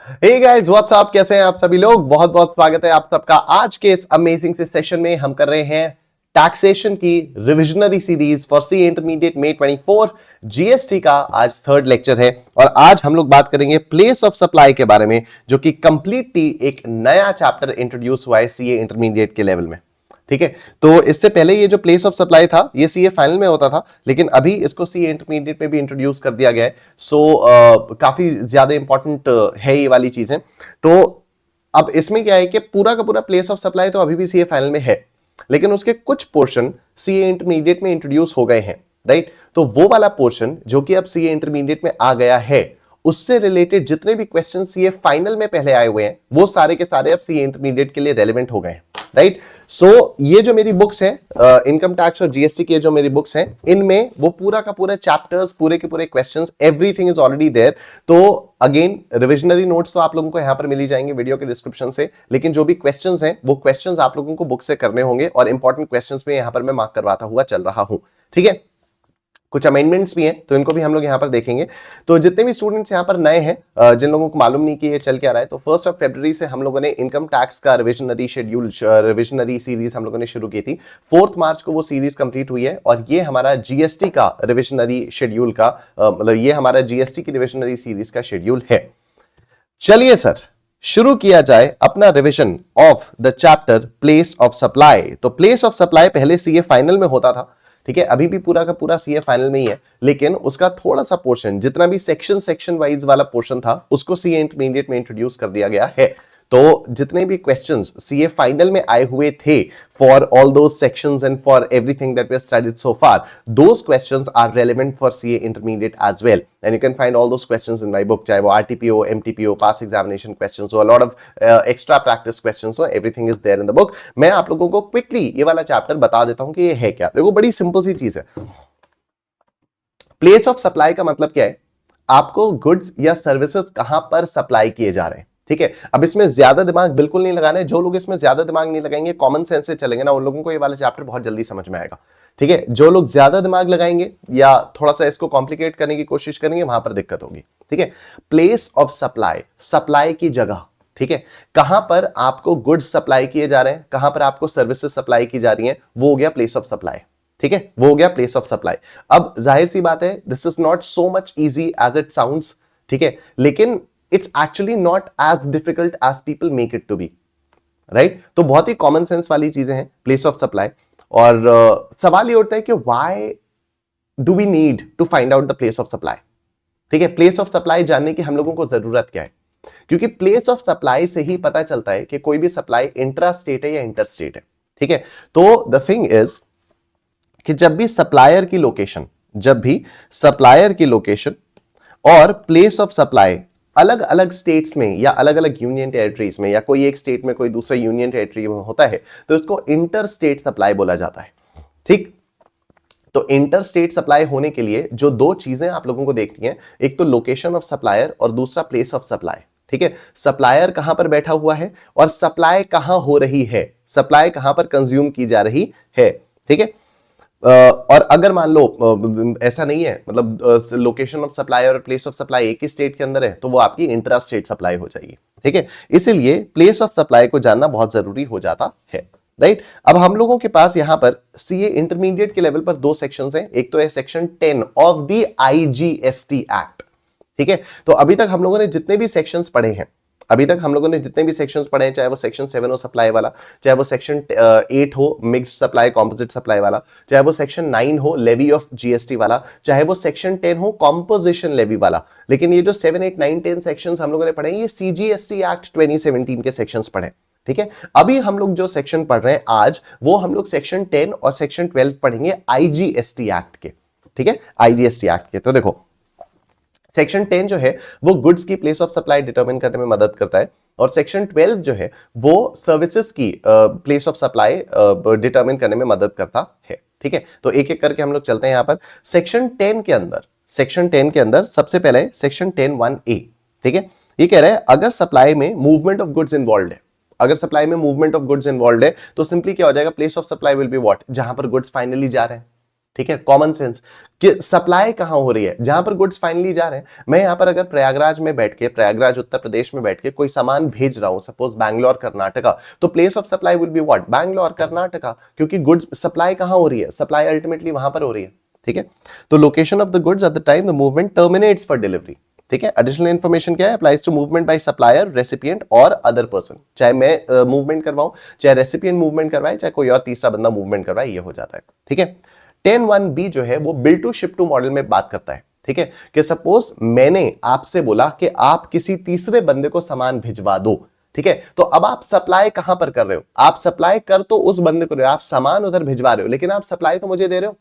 Hey guys what's up, कैसे हैं आप सभी लोग। बहुत बहुत स्वागत है आप सबका आज के इस अमेजिंग से सेशन में। हम कर रहे हैं टैक्सेशन की revisionary series for C intermediate May 24। GST का आज थर्ड लेक्चर है और आज हम लोग बात करेंगे प्लेस ऑफ सप्लाई के बारे में, जो कि कंप्लीटली एक नया चैप्टर इंट्रोड्यूस हुआ है सीए इंटरमीडिएट के लेवल में। ठीक है, तो इससे पहले ये जो प्लेस ऑफ सप्लाई था ये सीए फाइनल में होता था, लेकिन अभी इसको सीए इंटरमीडिएट में भी इंट्रोड्यूस कर दिया गया है। काफी ज्यादा इंपॉर्टेंट है ये वाली चीजें। तो अब इसमें क्या है कि पूरा का पूरा प्लेस ऑफ सप्लाई तो अभी भी सीए फाइनल में है, लेकिन उसके कुछ पोर्शन सीए इंटरमीडिएट में इंट्रोड्यूस हो गए हैं, राइट। तो वो वाला पोर्शन जो कि अब सीए इंटरमीडिएट में आ गया है, उससे रिलेटेड जितने भी क्वेश्चन सीए फाइनल में पहले आए हुए हैं वो सारे के सारे अब सीए इंटरमीडिएट के लिए रेलेवेंट हो गए हैं, राइट। ये जो मेरी बुक्स हैं, इनकम टैक्स और जीएसटी की जो मेरी बुक्स हैं, इनमें वो पूरा का पूरा चैप्टर्स, पूरे के पूरे questions, everything is already there. तो अगेन रिविजनरी नोट्स तो आप लोगों को यहां पर मिल ही जाएंगे वीडियो के डिस्क्रिप्शन से, लेकिन जो भी क्वेश्चंस हैं वो क्वेश्चंस आप लोगों को बुक से करने होंगे और इंपॉर्टेंट क्वेश्चंस में यहां पर मैं मार्क करवाता हुआ चल रहा हूं, ठीक है। कुछ अमेंडमेंट्स भी हैं तो इनको भी हम लोग यहां पर देखेंगे। तो जितने भी स्टूडेंट्स यहां पर नए हैं, जिन लोगों को मालूम नहीं कि ये चल क्या रहा है, तो 1 फरवरी से हम लोगों ने इनकम टैक्स का रिविजनरी शेड्यूल, रिविजनरी सीरीज हम लोगों ने शुरू की थी। 4 मार्च को वो सीरीज कंप्लीट हुई है और ये हमारा जीएसटी का रिविजनरी शेड्यूल का, मतलब ये हमारा जीएसटी की रिविजनरी सीरीज का शेड्यूल है। चलिए सर, शुरू किया जाए अपना revision of the chapter place of supply. तो प्लेस ऑफ सप्लाई पहले सीए फाइनल में होता था, ठीक है, अभी भी पूरा का पूरा सीए फाइनल में ही है, लेकिन उसका थोड़ा सा पोर्शन, जितना भी सेक्शन वाइज वाला पोर्शन था, उसको सीए इंटरमीडिएट में इंट्रोड्यूस कर दिया गया है। तो जितने भी क्वेश्चंस सीए फाइनल में आए हुए थे for all those sections and for everything that we have studied so far, those questions are relevant for CA intermediate as well, and you can find all those questions in my book, चाहे वो RTPs, MTPs, past examination questions हो, a lot of extra practice questions हो, everything is there in the book. मैं आप लोगों को quickly ये वाला चैप्टर बता देता हूं कि ये है क्या। देखो, बड़ी सिंपल सी चीज है। प्लेस ऑफ सप्लाई का मतलब क्या है? आपको गुड्स या सर्विसेज कहां पर सप्लाई किए जा रहे हैं, ठीक है। अब इसमें ज्यादा दिमाग बिल्कुल नहीं लगाना है। जो लोग इसमें ज्यादा दिमाग नहीं लगाएंगे, कॉमन सेंस से चलेंगे ना, उन लोगों को ये वाला चैप्टर बहुत जल्दी समझ में आएगा, ठीक है। जो लोग ज्यादा दिमाग लगाएंगे या थोड़ा सा इसको कॉम्प्लिकेट करने की कोशिश करेंगे, वहां पर दिक्कत होगी, ठीक है। प्लेस ऑफ सप्लाई, सप्लाई की जगह, ठीक है। कहां पर आपको गुड्स सप्लाई किए जा रहे हैं, कहां पर आपको सर्विसेज सप्लाई की जा रही हैं, वो हो गया प्लेस ऑफ सप्लाई, ठीक है, वो हो गया प्लेस ऑफ सप्लाई। अब जाहिर सी बात है, this is not so much easy as it sounds, ठीक है, लेकिन it's actually not as difficult as people make it to be, right. तो बहुत ही कॉमन सेंस वाली चीजें हैं प्लेस ऑफ सप्लाई। और सवाल ये उठता है कि why do we need to find out the place of supply, ठीक है। प्लेस ऑफ सप्लाई जानने की हम लोगों को जरूरत क्या है? क्योंकि प्लेस ऑफ सप्लाई से ही पता चलता है कि कोई भी सप्लाई इंट्रा स्टेट है या इंटर स्टेट है, ठीक है। तो द थिंग इज कि जब भी सप्लायर की लोकेशन और प्लेस ऑफ सप्लाई अलग अलग स्टेट्स में या अलग अलग यूनियन टेरिटरीज में, या कोई एक स्टेट में कोई दूसरा यूनियन टेरिटरी में होता है, तो इसको इंटर स्टेट सप्लाई बोला जाता है, ठीक। तो इंटर स्टेट सप्लाई होने के लिए जो दो चीजें आप लोगों को देखनी है, एक तो लोकेशन ऑफ सप्लायर और दूसरा प्लेस ऑफ सप्लाई, ठीक है। सप्लायर कहां पर बैठा हुआ है और सप्लाई कहां हो रही है, सप्लाई कहां पर कंज्यूम की जा रही है, ठीक है। और अगर मान लो ऐसा नहीं है, मतलब लोकेशन ऑफ सप्लाई और प्लेस ऑफ सप्लाई एक ही स्टेट के अंदर है, तो वो आपकी इंट्रा स्टेट सप्लाई हो जाएगी, ठीक है। इसीलिए प्लेस ऑफ सप्लाई को जानना बहुत जरूरी हो जाता है, राइट। अब हम लोगों के पास यहां पर सीए इंटरमीडिएट के लेवल पर दो सेक्शंस हैं। एक तो है section 10 of the IGST act, ठीक है। तो अभी तक हम लोगों ने जितने भी सेक्शंस पढ़े हैं, चाहे वो सेक्शन 7 हो सप्लाई वाला, चाहे वो सेक्शन 8 हो मिक्स्ड सप्लाई कॉम्पोजिट सप्लाई वाला, चाहे वो सेक्शन 9 हो लेवी ऑफ जीएसटी वाला, चाहे वो सेक्शन 10 हो कॉम्पोजिशन लेवी वाला, लेकिन ये जो 7, 8, 9, 10 सेक्शंस हम लोगों ने पढ़े, ये सीजीएसटी एक्ट 2017 के सेक्शंस पढ़े, ठीक है। अभी हम लोग जो सेक्शन पढ़ रहे हैं आज, वो हम लोग सेक्शन 10 और सेक्शन 12 पढ़ेंगे आईजीएसटी एक्ट के, ठीक है, आईजीएसटी एक्ट के। तो देखो, सेक्शन 10 जो है वो गुड्स की प्लेस ऑफ सप्लाई डिटरमिन करने में मदद करता है, और सेक्शन 12 जो है वो सर्विसेज की प्लेस ऑफ सप्लाई डिटरमिन करने में मदद करता है, ठीक है। तो एक एक करके हम लोग चलते हैं यहां पर। सेक्शन 10 के अंदर सबसे पहले सेक्शन 10(1)(a), ठीक है। ये कह रहा है अगर सप्लाई में मूवमेंट ऑफ गुड्स इन्वॉल्व है, तो सिंपली क्या हो जाएगा, place of supply will be what, जहां पर गुड्स फाइनली जा रहे हैं, ठीक है, कॉमन सेंस कि सप्लाई कहां हो रही है, जहां पर गुड्स फाइनली जा रहे हैं। मैं यहां पर अगर प्रयागराज में बैठ के, प्रयागराज उत्तर प्रदेश में बैठ के कोई सामान भेज रहा हूं, सपोज बैंगलोर कर्नाटका, तो place of supply will be what, Bangalore Karnataka, क्योंकि गुड्स सप्लाई कहां हो रही है, सप्लाई अल्टीमेटली वहां पर हो रही है। ठीक है, तो location of the goods at the time the movement terminates for delivery. ठीक है, एडिशनल इंफॉर्मेशन क्या है, applies to movement by supplier, recipient और अदर पर्सन। चाहे मैं मूवमेंट करवाऊं, चाहे रेसिपिएंट मूवमेंट करवाए, चाहे कोई और तीसरा बंदा मूवमेंट करवाए, ये हो जाता है। ठीक है, 10(1)(b जो है वो bill to ship to model में बात करता है। ठीक है, कि सपोज मैंने आपसे बोला कि आप किसी तीसरे बंदे को सामान भिजवा दो। ठीक है, तो अब आप सप्लाई कहां पर कर रहे हो, आप सप्लाई कर तो उस बंदे को रहे हो, आप सामान उधर भिजवा रहे हो, लेकिन आप सप्लाई तो मुझे दे रहे हो।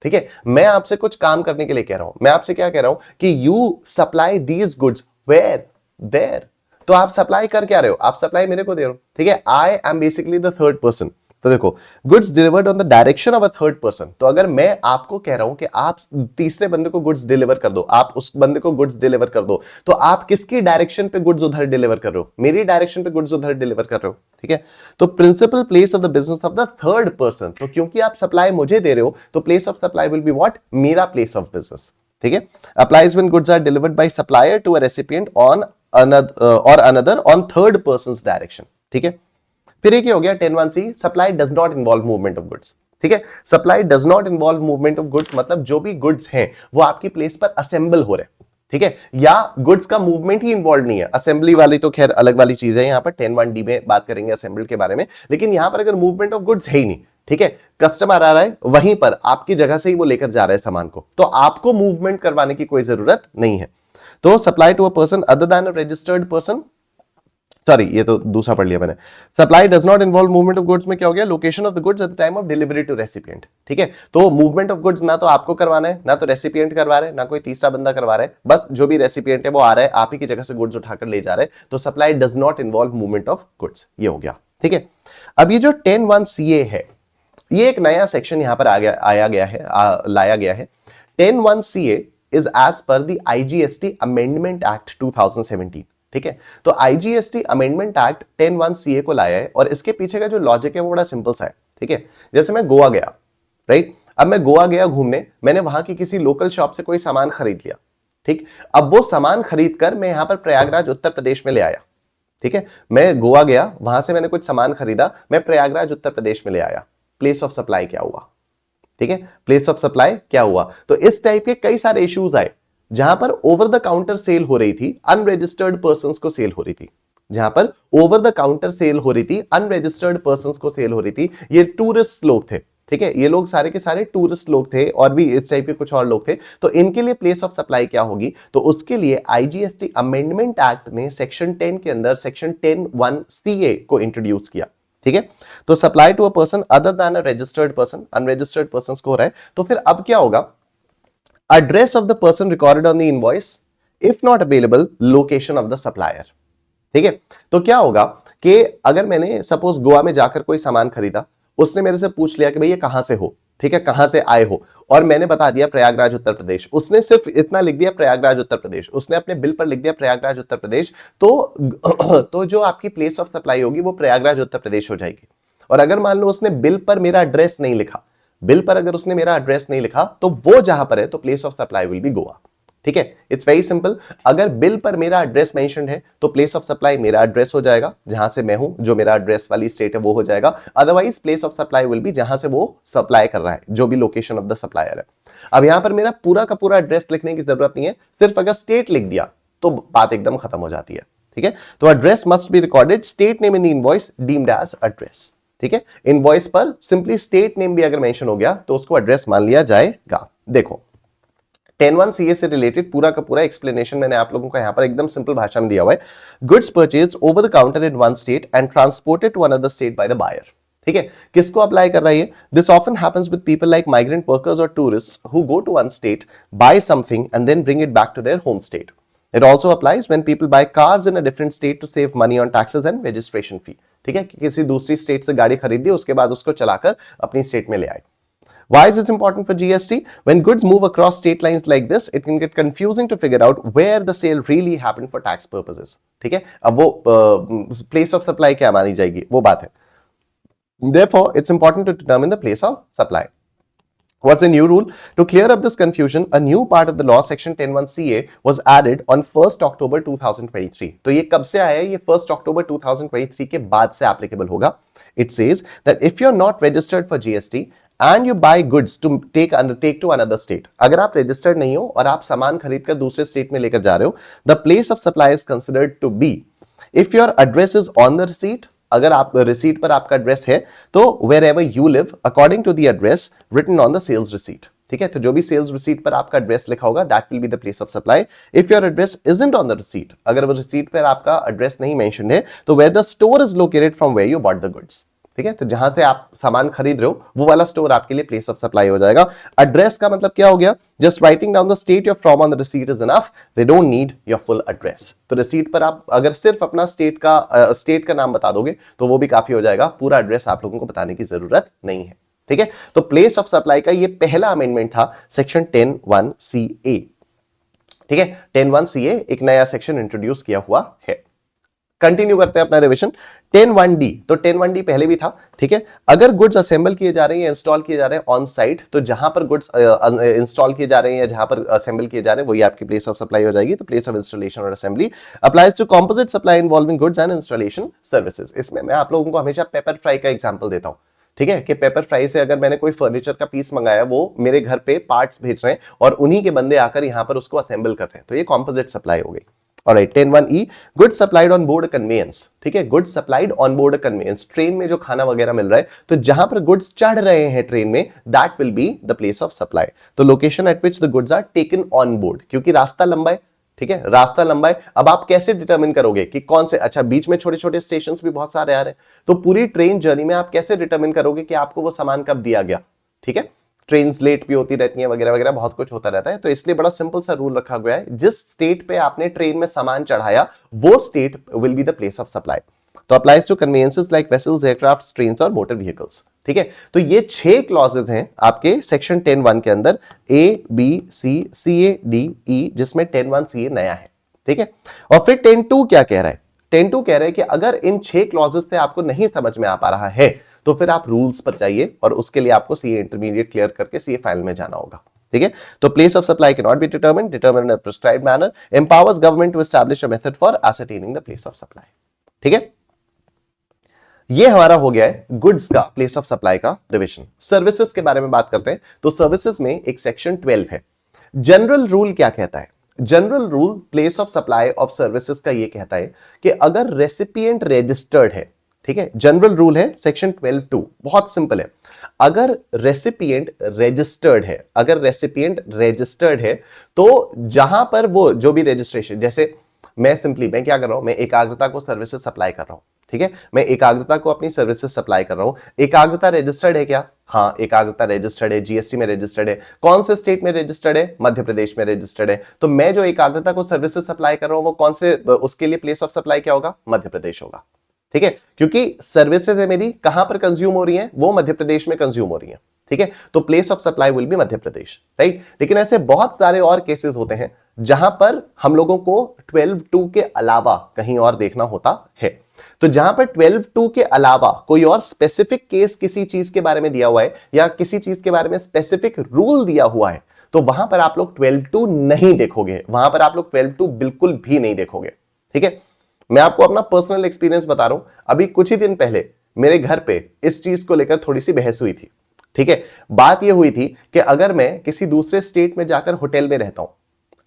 ठीक है, मैं आपसे कुछ काम करने के लिए कह रहा हूं, मैं आपसे क्या कह रहा हूं कि you supply these goods where, there. तो आप सप्लाई कर क्या रहे हो, आप सप्लाई मेरे को दे रहे हो। ठीक है, I am basically the third person. तो देखो, goods delivered on the direction of a third person. तो अगर मैं आपको कह रहा हूं कि आप तीसरे बंदे को गुड्स डिलीवर कर दो, आप उस बंदे को गुड्स डिलीवर कर दो, तो आप किसकी डायरेक्शन पे गुड्स उधर डिलीवर कर रहे हो, मेरी डायरेक्शन पे गुड्स उधर डिलीवर कर रहे हो। ठीक है, तो principal place of the business of the third person, तो क्योंकि आप सप्लाई मुझे दे रहे हो, तो place of supply will be what, मेरा प्लेस ऑफ बिजनेस। ठीक है, applies when goods are delivered by supplier to a recipient on another on third person's direction. ठीक है, फिर एक हो गया 10(1)(c), supply does not involve movement of goods. ठीक है, supply does not involve movement of goods, मतलब जो भी गुड्स हैं वो आपकी प्लेस पर असेंबल हो रहे हैं। ठीक है, या गुड्स का मूवमेंट ही इन्वॉल्व नहीं है, असेंबली वाली तो खैर अलग वाली चीज है, यहां पर 10(1)(d) में बात करेंगे असेंबल के बारे में, लेकिन यहां पर अगर मूवमेंट ऑफ गुड्स है ही नहीं, ठीक है, कस्टमर आ रहा है वहीं पर आपकी जगह से ही वो लेकर जा रहा है सामान को, तो आपको मूवमेंट करवाने की कोई जरूरत नहीं है। तो supply to a person other than a registered person, sorry ये तो दूसरा पढ़ लिया मैंने। Supply does not involve movement of goods में क्या हो गया, location of the goods at the time of delivery to recipient. ठीक है, तो मूवमेंट ऑफ गुड्स ना तो आपको करवाना है, ना तो रेसिपिएंट करवा रहे हैं, ना कोई तीसरा बंदा करवा रहा है, बस जो भी रेसिपिएंट है वो आ रहा है, आप ही की जगह से गुड्स उठाकर ले जा रहे हैं, तो supply does not involve movement of goods, ये हो गया। ठीक है, अब ये जो 10(1)(ca है, ये एक नया सेक्शन यहां पर लाया गया है। 10(1)(ca is as per the IGST amendment act 2017। ठीक है, तो IGST अमेंडमेंट एक्ट 10(1)(ca को लाया है, और इसके पीछे का जो लॉजिक है वो बड़ा सिंपल सा है। ठीक है, जैसे मैं गोवा गया, राइट, अब मैं गोवा गया घूमने, मैंने वहां की किसी लोकल शॉप से कोई सामान खरीद लिया। ठीक, अब वो सामान खरीद कर मैं यहां पर प्रयागराज उत्तर प्रदेश में ले आया। ठीक है, मैं गोवा गया, वहां से मैंने कुछ सामान खरीदा, मैं प्रयागराज उत्तर प्रदेश में ले आया, प्लेस ऑफ सप्लाई क्या हुआ। ठीक है, प्लेस ऑफ सप्लाई क्या हुआ, तो इस टाइप के कई सारे इश्यूज आए, जहां पर ओवर द काउंटर सेल हो रही थी, अनरजिस्टर्ड पर्संस को सेल हो रही थी, जहां पर ओवर द काउंटर सेल हो रही थी, अनरजिस्टर्ड पर्संस को सेल हो रही थी, ये टूरिस्ट लोग थे। ठीक है, ये लोग सारे के सारे टूरिस्ट लोग थे, और भी इस टाइप के कुछ और लोग थे, तो इनके लिए प्लेस ऑफ सप्लाई क्या होगी, तो उसके लिए IGST अमेंडमेंट एक्ट ने सेक्शन 10 के अंदर सेक्शन 10(1)(ca) को इंट्रोड्यूस किया। ठीक है, तो supply to a person other than a registered person, unregistered person को हो रहा है, तो फिर अब क्या होगा, address of the person recorded on the invoice, if not available location of the supplier। ठीक है, तो क्या होगा कि अगर मैंने सपोज गोवा में जाकर कोई सामान खरीदा, उसने मेरे से पूछ लिया कि भाई ये कहां से हो, ठीक है, कहां से आए हो, और मैंने बता दिया प्रयागराज उत्तर प्रदेश, उसने सिर्फ इतना लिख दिया प्रयागराज उत्तर प्रदेश, उसने अपने बिल पर लिख दिया प्रयागराज उत्तर प्रदेश, तो जो आपकी प्लेस ऑफ सप्लाई होगी वो प्रयागराज उत्तर प्रदेश हो जाएगी। और अगर मान लो उसने बिल पर मेरा एड्रेस नहीं लिखा, बिल पर अगर उसने मेरा एड्रेस नहीं लिखा, तो वो जहां पर है तो place of supply will B Goa. ठीक है, इट्स वेरी सिंपल, अगर बिल पर मेरा एड्रेस मेंशन्ड है तो प्लेस ऑफ सप्लाई मेरा एड्रेस हो जाएगा, जहां से मैं हूं, जो मेरा एड्रेस वाली स्टेट है वो हो जाएगा, otherwise place of supply will B जहां से वो सप्लाई कर रहा है, जो भी लोकेशन ऑफ द सप्लायर है। अब यहां पर मेरा पूरा का पूरा एड्रेस लिखने की जरूरत नहीं है, सिर्फ अगर स्टेट लिख दिया तो बात एकदम खत्म हो जाती है। ठीक है, तो address must be recorded, state name in the invoice deemed as address. ठीक है, इनवॉइस पर सिंपली स्टेट नेम भी अगर मेंशन हो गया तो उसको एड्रेस मान लिया जाएगा। देखो 10(1)(ca) से रिलेटेड पूरा का पूरा एक्सप्लेनेशन मैंने आप लोगों को यहां पर एकदम सिंपल भाषा में दिया हुआ है। Goods purchased over the counter in one state and transported to another state by the buyer. ठीक है, किसको अप्लाई कर रहा है, this often happens with people like migrant workers और tourists who go to one state, buy something and then bring it back to their home state. It also applies when people buy cars in a different state to save money on taxes and registration fee। ठीक है, किसी दूसरी state से गाड़ी खरीदी, उसके बाद उसको चलाकर अपनी स्टेट में ले आए। Why is this important for GST? When goods move across state lines like this, it can get confusing to figure out where the sale really happened for tax purposes। ठीक है, अब वो place of supply क्या मानी जाएगी, वो बात है। Therefore, it's important to determine the place of supply। What's a new rule? To clear up this confusion, a new part of the law, section 10(1)(ca) was added on 1st October 2023. तो ये कब से आया है? ये 1st October 2023 के बाद से applicable होगा. It says that if you're not registered for GST and you buy goods to take to another state, अगर आप registered नहीं हो और आप सामान खरीद कर दूसरे स्टेट में लेकर जा रहे हो, the place of supply is considered to be, if your address is on the receipt, अगर आप रिसीट पर आपका एड्रेस है तो wherever you live according to the address written on the sales receipt. ठीक है, तो जो भी सेल्स रिसीट पर आपका एड्रेस लिखा होगा that will be the place of supply. If your address isn't on the receipt, अगर वो रिसीट पर आपका एड्रेस नहीं मेंशन्ड है तो where the store is located from where you bought the goods. ठीक है, तो जहां से आप सामान खरीद रहे हो वो वाला स्टोर आपके लिए प्लेस ऑफ सप्लाई हो जाएगा. एड्रेस का मतलब क्या हो गया? Just writing down the state you're from on the receipt is enough. They don't need your full address. तो रिसीट पर आप अगर सिर्फ अपना स्टेट का नाम बता दोगे तो वो भी काफी हो जाएगा, पूरा एड्रेस आप लोगों को बताने की जरूरत नहीं है. ठीक है, तो प्लेस ऑफ सप्लाई का ये पहला अमेंडमेंट था सेक्शन 10(1)(ca). ठीक है, 10(1)(ca) एक नया सेक्शन इंट्रोड्यूस किया हुआ है. कंटिन्यू करते हैं अपना रिवीजन. 10(1)(d), तो 10(1)(d) पहले भी था. ठीक है, अगर गुड्स असेंबल किए जा रहे हैं, इंस्टॉल किए जा रहे हैं ऑन साइट, तो जहां पर गुड्स इंस्टॉल किए जा रहे हैं या जहां पर असेंबल किए जा रहे हैं वही आपकी प्लेस ऑफ सप्लाई हो जाएगी. तो प्लेस ऑफ इंस्टॉलेशन और assembly applies to composite supply involving goods and installation services. इसमें मैं आप लोगों को हमेशा पेपर फ्राई का एग्जांपल देता हूं. ठीक है, कि पेपर फ्राई से अगर मैंने कोई फर्नीचर का पीस मंगाया, वो मेरे घर पे पार्ट्स भेज रहे हैं और उन्हीं के बंदे आकर यहां पर उसको असेंबल कर रहे हैं, तो ये कंपोजिट सप्लाई हो गई. Alright, 10(1)(e), goods supplied on board a conveyance. ठीक है, goods supplied on board a conveyance. Train में जो खाना वगैरह मिल रहा है, तो जहां पर गुड्स चढ़ रहे हैं ट्रेन में, that will be the place of supply. तो location at which the goods are taken on board, क्योंकि रास्ता लंबा है. ठीक है, रास्ता लंबा है. अब आप कैसे डिटरमिन करोगे कि कौन से, अच्छा बीच में छोटे छोटे स्टेशन भी बहुत सारे आ रहे हैं, तो पूरी ट्रेन जर्नी में आप कैसे डिटरमिन करोगे कि आपको वो सामान कब दिया गया. ठीक है, ट्रेन लेट भी होती रहती हैं वगैरह वगैरह, बहुत कुछ होता रहता है. तो इसलिए बड़ा सिंपल सा रूल रखा गया है, जिस स्टेट पे आपने ट्रेन में सामान चढ़ाया वो state will be the place of supply. तो applies to conveyances like vessels, aircraft, trains और मोटर व्हीकल्स. ठीक है, तो ये 6 क्लॉजेज हैं आपके सेक्शन 10(1) के अंदर, A, B, C, CA, D, E, जिसमें 10(1)(ca) नया है. ठीक है, और फिर 10(2) क्या कह रहा है? 10(2) कह रहा है कि अगर इन 6 क्लॉजेज से आपको नहीं समझ में आ पा रहा है तो फिर आप रूल्स पर जाइए और उसके लिए आपको सीए इंटरमीडिएट क्लियर करके सीए फाइनल में जाना होगा. ठीक है, तो place of supply can not be determined in a prescribed manner, empowers government to establish a method for ascertaining the place of supply. ठीक है, ये हमारा हो गया है गुड्स का प्लेस ऑफ सप्लाई का रिविजन. सर्विसेज के बारे में बात करते हैं. तो सर्विसेज में एक सेक्शन 12 है. जनरल रूल क्या कहता है? General rule place of supply of services का ये कहता है कि अगर रेसिपिएंट रजिस्टर्ड है, ठीक है, जनरल रूल है सेक्शन 12(2), बहुत सिंपल है. अगर रेसिपिएंट रजिस्टर्ड है, अगर रेसिपिएंट रजिस्टर्ड है, तो जहां पर वो जो भी रजिस्ट्रेशन, जैसे मैं क्या कर रहा हूं, मैं एकाग्रता को सर्विसेज सप्लाई कर रहा हूं. ठीक है, मैं एकाग्रता को अपनी सर्विसेज सप्लाई कर रहा हूं. एकाग्रता रजिस्टर्ड है क्या? हाँ, एकाग्रता रजिस्टर्ड है, जीएसटी में रजिस्टर्ड है. कौन से स्टेट में रजिस्टर्ड है? मध्य प्रदेश में रजिस्टर्ड है. तो मैं जो एकाग्रता को सर्विसेज सप्लाई कर रहा हूं वो कौन से, उसके लिए प्लेस ऑफ सप्लाई क्या होगा? मध्य प्रदेश होगा. ठीक है, क्योंकि सर्विसेज है मेरी कहां पर कंज्यूम हो रही हैं? वो मध्य प्रदेश में कंज्यूम हो रही हैं. ठीक है, तो place of supply will B Madhya Pradesh, right. लेकिन ऐसे बहुत सारे और केसेस होते हैं जहां पर हम लोगों को 12(2) के अलावा कहीं और देखना होता है. तो जहां पर 12(2) के अलावा कोई और स्पेसिफिक केस किसी चीज के बारे में दिया हुआ है या किसी चीज के बारे में स्पेसिफिक रूल दिया हुआ है, तो वहां पर आप लोग 12(2) नहीं देखोगे. वहां पर आप लोग 12(2) बिल्कुल भी नहीं देखोगे. ठीक है, मैं आपको अपना पर्सनल एक्सपीरियंस बता रहा हूं. अभी कुछ ही दिन पहले मेरे घर पे इस चीज को लेकर थोड़ी सी बहस हुई थी. ठीक है, बात यह हुई थी कि अगर मैं किसी दूसरे स्टेट में जाकर होटल में रहता हूं,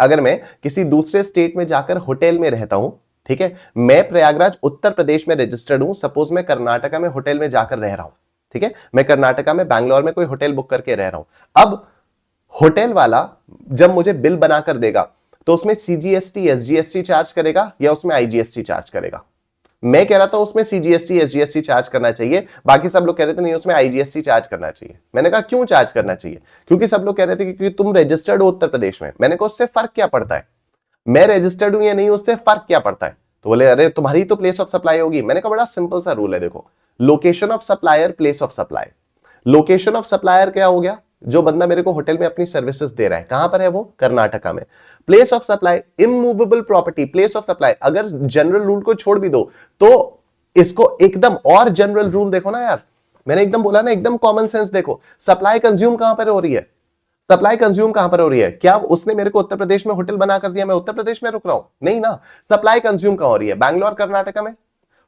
अगर मैं किसी दूसरे स्टेट में जाकर होटल में रहता हूं, ठीक है, मैं प्रयागराज उत्तर प्रदेश में रजिस्टर्ड हूं, सपोज मैं कर्नाटका में होटल में जाकर रह रहा हूं. ठीक है, मैं कर्नाटका में बैंगलोर में कोई होटल बुक करके रह रहा हूं. अब होटल वाला जब मुझे बिल बनाकर देगा तो उसमें सीजीएसटी, एसजीएसटी चार्ज करेगा या उसमें आईजीएसटी चार्ज करेगा? मैं कह रहा था उसमें सीजीएसटी, एसजीएसटी चार्ज करना चाहिए. बाकी सब लोग कह रहे थे नहीं, उसमें आईजीएसटी चार्ज करना चाहिए. मैंने कहा क्यों चार्ज करना चाहिए? क्योंकि सब लोग कह रहे थे क्योंकि तुम रजिस्टर्ड हो उत्तर प्रदेश में. मैंने कहा उससे फर्क क्या पड़ता है? मैं रजिस्टर्ड हूं या नहीं, उससे फर्क क्या पड़ता है? तो बोले अरे तुम्हारी तो प्लेस ऑफ सप्लाई होगी. मैंने कहा बड़ा सिंपल सा रूल है, देखो, location of supplier, place of supply. Location of supplier क्या हो गया? जो बंदा मेरे को होटल में अपनी सर्विसेज दे रहा है, कहां पर है वो? कर्नाटका में. Place of supply, immovable property, place of supply. अगर जनरल रूल को छोड़ भी दो तो इसको एकदम और जनरल रूल देखो ना यार. मैंने एकदम बोला ना, एकदम कॉमन सेंस देखो, सप्लाई कंज्यूम कहां पर हो रही है, सप्लाई कंज्यूम कहां पर हो रही है? क्या उसने मेरे को उत्तर प्रदेश में होटल बना कर दिया, मैं उत्तर प्रदेश में रुक रहा हूं? नहीं ना, सप्लाई कंज्यूम कहां हो रही है? बैंगलोर कर्नाटका में।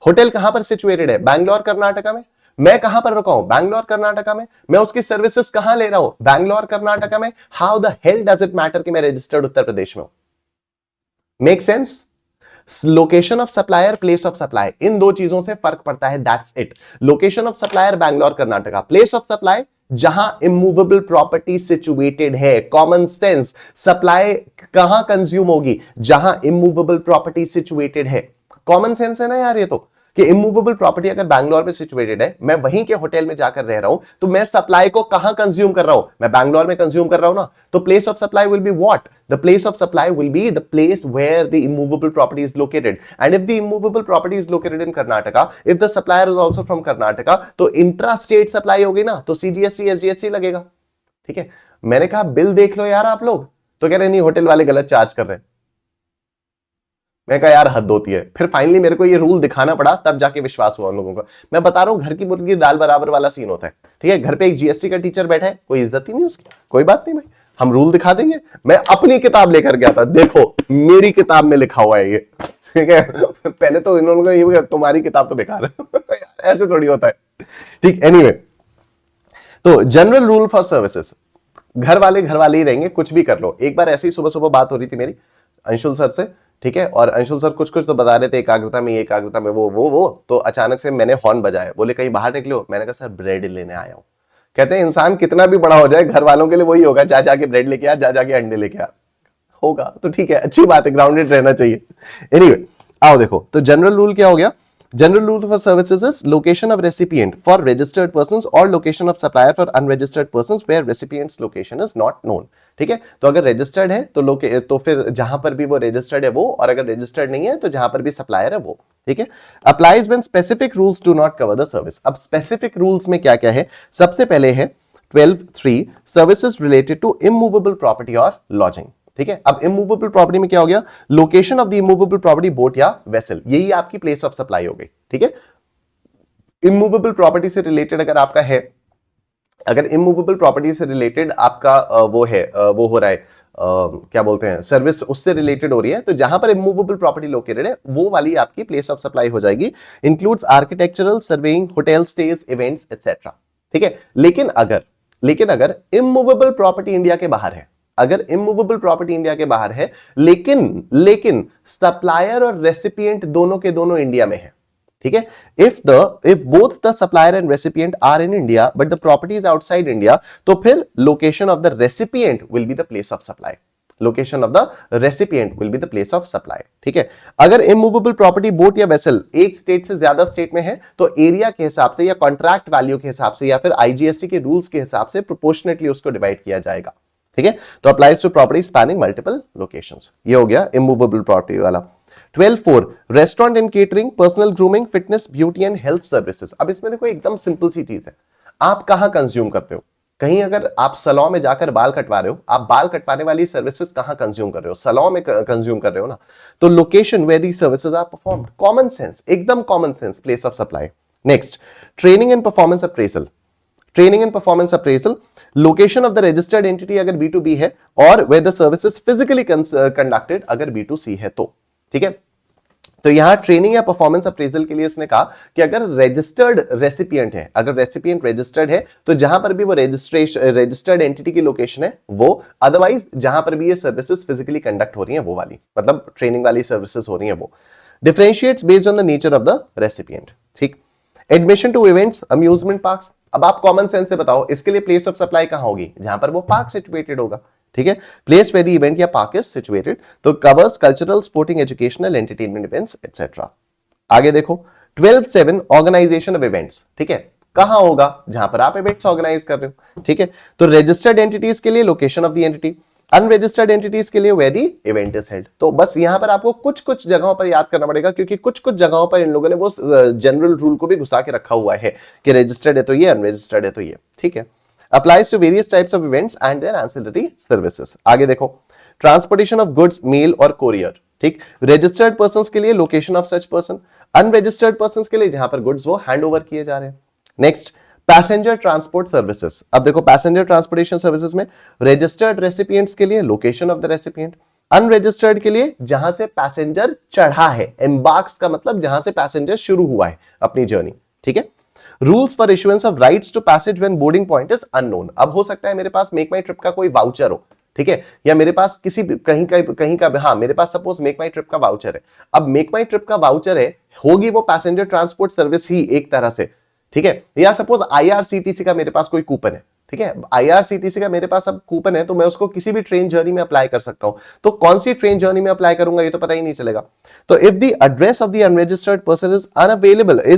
होटल कहां पर सिचुएटेड है? बैंगलोर कर्नाटका में। मैं कहां पर रुका हूं? बैंगलोर कर्नाटका में। मैं उसकी सर्विसेज कहां ले रहा हूं? बैंगलोर कर्नाटका में। How the hell does it matter कि मैं रजिस्टर्ड उत्तर प्रदेश में हूं? Make sense? Location of supplier, place of supply, इन दो चीजों से फर्क पड़ता है, that's it. Location of supplier Bangalore Karnataka, place of supply जहां इमूवेबल प्रॉपर्टी सिचुएटेड है। कॉमन सेंस, सप्लाई कहां कंज्यूम होगी? जहां इमूवेबल प्रॉपर्टी सिचुएटेड है। कॉमन सेंस है ना यार ये तो, कि इमूवेबल प्रॉपर्टी अगर बैंगलोर में सिचुएटेड है, मैं वहीं के होटल में जाकर रह रहा हूं, तो मैं सप्लाई को कहां कंज्यूम कर रहा हूं? मैं बैंगलोर में कंज्यूम कर रहा हूं ना। तो place of supply will be what? The place of supply will be the place where the immovable property is located. And if the immovable property is located in Karnataka, if the supplier is also from Karnataka, तो intra state supply होगी ना, तो CGST SGST लगेगा। ठीक है, मैंने कहा bill देख लो यार आप लोग, तो कह रहे नहीं होटल वाले गलत चार्ज कर रहे हैं। मैं कहा यार हद होती है। फिर फाइनली मेरे को ये रूल दिखाना पड़ा, तब जाके विश्वास हुआ उन लोगों का। मैं बता रहा हूं, घर की मुर्गी दाल बराबर वाला सीन होता है। ठीक है, घर पे एक जीएसटी का टीचर बैठा है, कोई इज्जत ही नहीं उसकी, कोई बात नहीं भाई, हम रूल दिखा देंगे। मैं अपनी किताब लेकर गया था, देखो मेरी किताब में लिखा हुआ है ये। ठीक है, पहले तो इन्होंने ये तुम्हारी किताब तो बेकार है। ऐसे थोड़ी होता है। ठीक, एनीवे, तो जनरल रूल फॉर सर्विसेज, घर वाले ही रहेंगे, कुछ भी कर लो। एक बार ऐसी सुबह सुबह बात हो रही थी मेरी अंशुल सर से, ठीक है, और अंशुल सर कुछ कुछ तो बता रहे थे, एकाग्रता में एकाग्रता में वो तो अचानक से मैंने हॉर्न बजाया, बोले कहीं बाहर निकले हो? मैंने कहा सर ब्रेड लेने आया हूं। कहते हैं इंसान कितना भी बड़ा हो जाए, घर वालों के लिए वही होगा, जा जाके ब्रेड लेके आ, जा जाके अंडे लेके आ, होगा तो ठीक है, अच्छी बात है, ग्राउंडेड रहना चाहिए। एनीवे, आओ देखो, तो जनरल रूल क्या हो गया? General rule for services is location of recipient for registered persons or location of supplier for unregistered persons where recipient's location is not known। ठीक है, तो अगर रजिस्टर्ड है तो फिर जहां पर भी वो रजिस्टर्ड है वो, और अगर रजिस्टर्ड नहीं है तो जहां पर भी सप्लायर है वो। ठीक है, applies when specific rules do not cover the service. अब स्पेसिफिक रूल्स में क्या क्या है? सबसे पहले है 12(3) services related to immovable property और लॉजिंग। ठीक है, अब इमूवेबल प्रॉपर्टी में क्या हो गया? Location of the immovable property, boat या वेसल, यही आपकी प्लेस ऑफ सप्लाई हो गई। ठीक है, इमूवेबल प्रॉपर्टी से रिलेटेड अगर आपका है, अगर इमूवेबल प्रॉपर्टी से रिलेटेड आपका वो है, वो हो रहा है, क्या बोलते हैं, सर्विस उससे रिलेटेड हो रही है, तो जहां पर इमूवेबल प्रॉपर्टी लोकेटेड है वो वाली आपकी प्लेस ऑफ सप्लाई हो जाएगी। Includes architectural, surveying, hotel stage, events etcetera. ठीक है, लेकिन अगर इमूवेबल प्रॉपर्टी इंडिया के बाहर है, अगर इमूवेबल प्रॉपर्टी इंडिया के बाहर है, लेकिन सप्लायर और रेसिपिएंट दोनों के दोनों इंडिया में है। ठीक है, if both the supplier and recipient are in India but the property is outside India, तो फिर location of the recipient will be the place of supply. Location of the recipient will be the place of supply. ठीक है, अगर immovable property boat या vessel एक state से ज्यादा state में है, तो एरिया के हिसाब से या कॉन्ट्रैक्ट वैल्यू के हिसाब से या फिर आईजीएसटी के रूल्स के हिसाब से प्रोपोर्शनेटली उसको डिवाइड किया जाएगा। ठीक है, तो applies to property spanning multiple locations. ये हो गया इमूवेबल प्रॉपर्टी वाला। 12(4) restaurant and catering, personal grooming, fitness, beauty and health services. अब इसमें देखो एकदम सिंपल सी चीज है, आप कहां कंज्यूम करते हो? कहीं अगर आप सैलून में जाकर बाल कटवा रहे हो, आप बाल कटवाने वाली सर्विसेज कहां कंज्यूम कर रहे हो? सैलून में कंज्यूम कर रहे हो ना, तो location where these services are performed. Common sense, एकदम common sense, place of supply. Next, training and performance appraisal. Training and performance appraisal, location of the registered entity अगर B2B है, और where the services physically conducted अगर B2C है तो। ठीक है, तो यहां ट्रेनिंग या परफॉर्मेंस अप्रेजल के लिए इसने कहा कि अगर रजिस्टर्ड रेसिपिएंट है, अगर रेसिपिएंट रजिस्टर्ड है, तो जहां पर भी वो रजिस्टर्ड एंटिटी की लोकेशन है वो, अदरवाइज जहां पर भी ये सर्विसेज फिजिकली कंडक्ट हो रही है वो वाली, मतलब ट्रेनिंग वाली सर्विसेज हो रही है वो। Differentiates based on the nature of the recipient. ठीक, admission to events, amusement parks. अब आप कॉमन सेंस से बताओ, इसके लिए प्लेस ऑफ सप्लाई कहां होगी? जहां पर वो पार्क सिचुएटेड होगा। ठीक है, प्लेस वेयर द इवेंट या पार्क इज सिचुएटेड, तो covers cultural, sporting, educational, entertainment events etcetera. आगे देखो 12(7) ऑर्गेनाइजेशन ऑफ इवेंट्स। ठीक है, कहां होगा? जहां पर आप इवेंट्स ऑर्गेनाइज कर रहे हो। ठीक है, तो रजिस्टर्ड एंटिटीज के लिए location of the entity, unregistered entities के लिए where the event is held. तो बस यहां पर आपको कुछ कुछ जगहों पर याद करना पड़ेगा, क्योंकि कुछ कुछ जगहों पर इन लोगों ने वो जनरल रूल को भी घुसा के रखा हुआ है कि रजिस्टर्ड है तो ये, अनरजिस्टर्ड है तो ये। ठीक है, applies to various types of events and their ancillary services। आगे देखो, ट्रांसपोर्टेशन ऑफ गुड्स, मेल और कोरियर। ठीक, रजिस्टर्ड पर्संस के लिए location of such person, unregistered persons के लिए जहां पर गुड्स वो हैंड ओवर किए जा रहे हैं। नेक्स्ट, पैसेंजर ट्रांसपोर्ट सर्विसेज, अब देखो पैसेंजर ट्रांसपोर्टेशन सर्विसेज में रजिस्टर्ड रेसिपिएंट्स के लिए location of the recipient, unregistered के लिए जहां से पैसेंजर चढ़ा है, एम्बार्क्स का मतलब जहां से पैसेंजर शुरू हुआ है अपनी जर्नी, ठीक है। Rules for issuance of rights to passage when boarding point is unknown, अब हो सकता है मेरे पास मेक माई ट्रिप का कोई वाउचर हो, ठीक है, या मेरे पास किसी कहीं का हाँ मेरे पास सपोज मेक माई ट्रिप का वाउचर है। अब मेक माई ट्रिप का वाउचर है, होगी वो पैसेंजर ट्रांसपोर्ट सर्विस ही एक तरह से, ठीक है, या सपोज आईआरसीटीसी का मेरे पास कोई कूपन है, ठीक है, आईआरसीटीसी का मेरे पास अब कूपन है तो मैं उसको किसी भी ट्रेन जर्नी में अप्लाई कर सकता हूं। तो कौन सी ट्रेन जर्नी में अप्लाई करूंगा ये तो पता ही नहीं चलेगा। तो if the address of the unregistered person is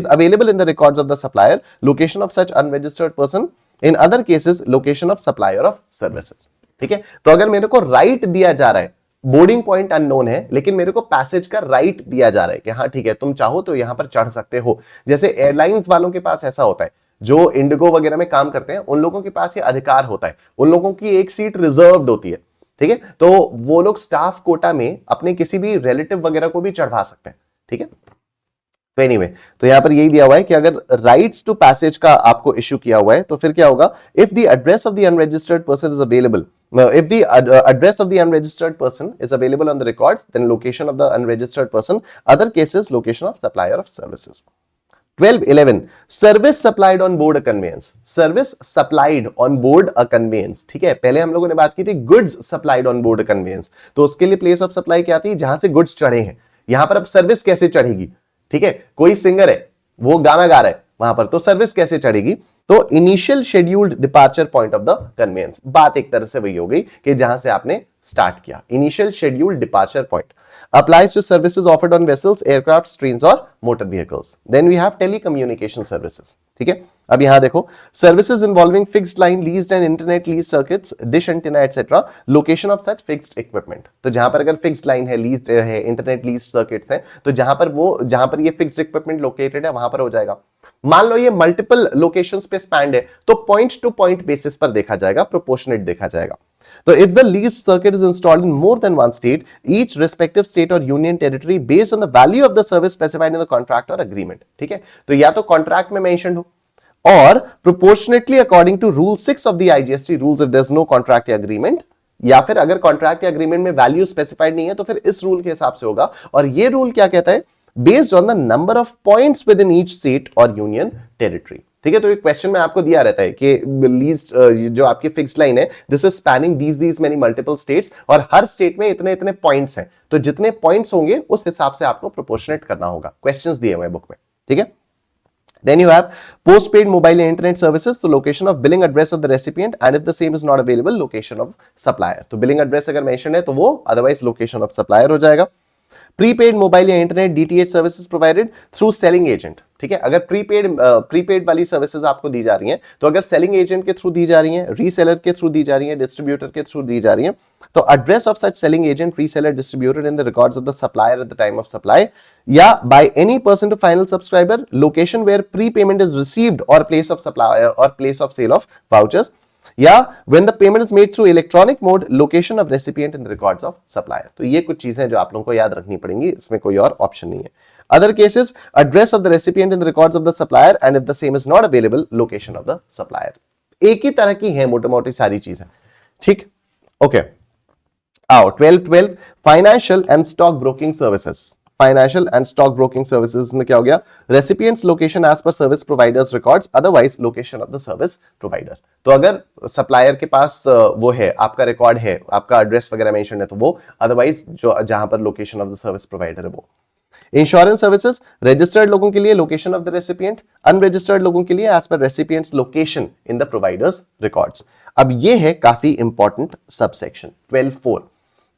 available in the records of the supplier, location of such unregistered person, in other cases location of supplier of services, ठीक है। तो अगर मेरे को राइट दिया जा रहा है, बोर्डिंग पॉइंट अननोन है लेकिन मेरे को पैसेज का राइट दिया जा रहा है कि हाँ ठीक है तुम चाहो तो यहां पर चढ़ सकते हो, जैसे एयरलाइंस वालों के पास ऐसा होता है, जो इंडिगो वगैरह में काम करते हैं उन लोगों के पास ये अधिकार होता है, उन लोगों की एक सीट रिजर्व्ड होती है, ठीक है, तो वो लोग स्टाफ कोटा में अपने किसी भी रिलेटिव वगैरह को भी चढ़वा सकते हैं, ठीक है। तो एनीवे, तो यहां पर यही दिया हुआ है कि अगर राइट्स टू पैसेज का आपको इश्यू किया हुआ है तो फिर क्या होगा, if the address of the unregistered person is available, if the address of the unregistered person is available on the records, then location of the unregistered person, other cases location of supplier of services. 12-11 service supplied on board a conveyance, service supplied on board a conveyance, ठीक है, पहले हम लोगों ने बात की थी goods supplied on board a conveyance, तो उसके लिए प्लेस ऑफ सप्लाई क्या आती है, जहां से गुड्स चढ़े हैं, यहां पर अब सर्विस कैसे चढ़ेगी, ठीक है, कोई सिंगर है वो गाना गा रहा है वहां पर, तो सर्विस कैसे चढ़ेगी, तो initial scheduled departure point of the conveyance, बात एक तरह से वही हो गई कि जहां से आपने स्टार्ट किया, initial scheduled departure point applies to services offered on vessels, aircraft, trains or motor vehicles. Then we have telecommunication services, ठीक है। अब यहां देखो, services involving fixed line, leased and internet leased circuits, dish antenna etc. location of such fixed equipment, तो जहां पर अगर fixed line है, leased है, internet leased circuits है, तो जहां पर ये fixed equipment located है वहां पर हो जाएगा। मान लो ये मल्टीपल लोकेशंस पे स्पैंड है तो पॉइंट टू पॉइंट बेसिस पर देखा जाएगा, प्रोपोर्शनेट देखा जाएगा। So if the leased circuit is installed in more than one state, each respective state or union territory based on the value of the service specified in the contract or agreement, ठीक है, तो या तो contract में mentioned हो और proportionately according to rule 6 of the IGST rules if there's no contract या agreement, या फिर अगर कॉन्ट्रैक्ट या अग्रीमेंट में वैल्यू स्पेसिफाइड नहीं है तो फिर इस रूल के हिसाब से होगा। और ये रूल क्या कहता है, based on the number of points with in each state और यूनियन टेरिटरी, ठीक है। तो एक क्वेश्चन में आपको दिया रहता है कि लीज जो आपकी फिक्स्ड लाइन है, this is spanning these many multiple states और हर स्टेट में इतने इतने पॉइंट्स हैं, तो जितने पॉइंट्स होंगे उस हिसाब से आपको प्रोपोर्शनेट करना होगा, क्वेश्चंस दिए हुए हैं बुक में, ठीक है। Then you have postpaid mobile and internet services, तो location of billing address of the recipient and if the same is not available, location of supplier, तो billing address अगर mention है तो वो otherwise location of supplier हो जाएगा। Prepaid mobile या internet DTH services provided through selling agent, ठीक है, अगर प्रीपेड वाली सर्विसेज आपको दी जा रही हैं तो अगर सेलिंग एजेंट के थ्रू दी जा रही हैं, रीसेलर के थ्रू दी जा रही हैं, डिस्ट्रीब्यूटर के थ्रू दी जा रही हैं, तो address of such selling agent, reseller, distributor in the records of the supplier at the time of supply या by any person to final subscriber, location where pre payment is received और place of supply और place of sale of vouchers, या when the payment is made through electronic mode, location of recipient in the records of supplier। तो ये कुछ चीजें जो आप लोगों को याद रखनी पड़ेंगी, इसमें कोई और ऑप्शन नहीं है। Other cases, address of the recipient in the records of the supplier and if the same is not available, location of the supplier। एक ही तरह की है मोटी मोटी सारी चीजें, ठीक, ओके। आओ 12 financial and stock broking services, financial and stock broking services में क्या हो गया, recipient's location as per service provider's records, otherwise location of the service provider. तो अगर सप्लायर के पास वो है, आपका रिकॉर्ड है, आपका एड्रेस वगैरह मेंशन है तो वो, अदरवाइज जो जहां पर location of the service provider है वो। इंश्योरेंस सर्विसेज, रजिस्टर्ड लोगों के लिए location of the recipient, unregistered लोगों के लिए as per recipient's location in the provider's records. अब ये है काफी important subsection 12(4),